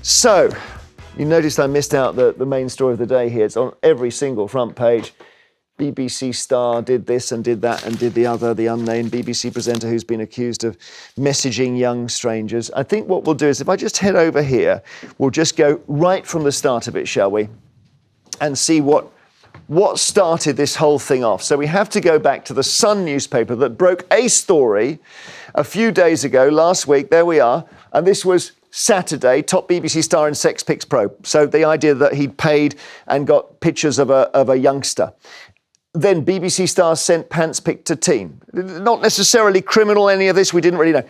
So, you noticed I missed out the main story of the day here. It's on every single front page. BBC Star did this and did that and did the other, the unnamed BBC presenter who's been accused of messaging young strangers. I think what we'll do is if I just head over here, we'll just go right from the start of it, shall we? And see what started this whole thing off. So we have to go back to the Sun newspaper that broke a story a few days ago, last week. There we are. And this was Saturday, top BBC star in sex pics probe. So the idea that he'd paid and got pictures of a youngster. Then BBC Star sent pants pic to teen. Not necessarily criminal, any of this, we didn't really know.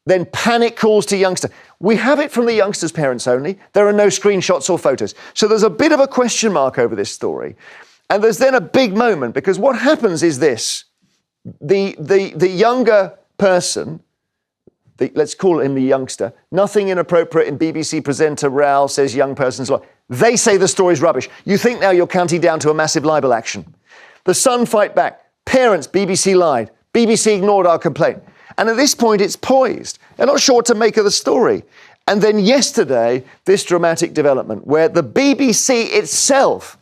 Then panic calls to youngster. We have it from the youngster's parents only. There are no screenshots or photos. So there's a bit of a question mark over this story. And there's then a big moment, because what happens is this. The younger person, let's call him the youngster, nothing inappropriate in BBC presenter Raoul says young person's law. They say the story's rubbish. You think now you're counting down to a massive libel action. The Sun fight back. Parents, BBC lied. BBC ignored our complaint. And at this point, it's poised. They're not sure what to make of the story. And then yesterday, this dramatic development where the BBC itself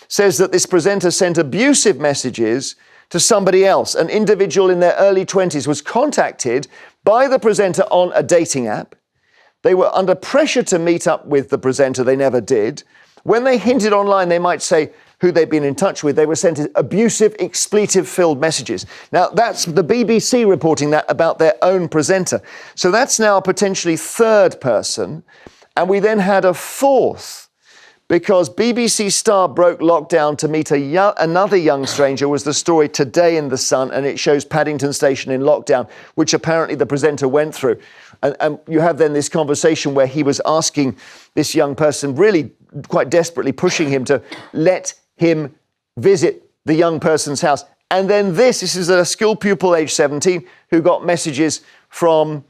says that this presenter sent abusive messages to somebody else. An individual in their early 20s was contacted by the presenter on a dating app. They were under pressure to meet up with the presenter. They never did. When they hinted online, they might say who they'd been in touch with, they were sent abusive, expletive-filled messages. Now, that's the BBC reporting that about their own presenter. So that's now a potentially third person. And we then had a fourth, because BBC Star broke lockdown to meet another young stranger, was the story today in The Sun, and it shows Paddington Station in lockdown, which apparently the presenter went through. And you have then this conversation where he was asking this young person, really quite desperately pushing him to let him visit the young person's house. And then this is a school pupil age 17 who got messages from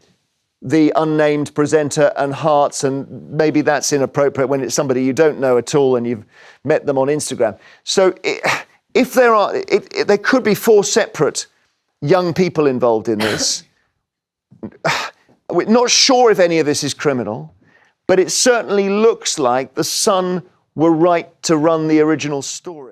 the unnamed presenter and hearts, and maybe that's inappropriate when it's somebody you don't know at all and you've met them on Instagram. So if there could be four separate young people involved in this. We're not sure if any of this is criminal, but it certainly looks like the Sun were right to run the original story.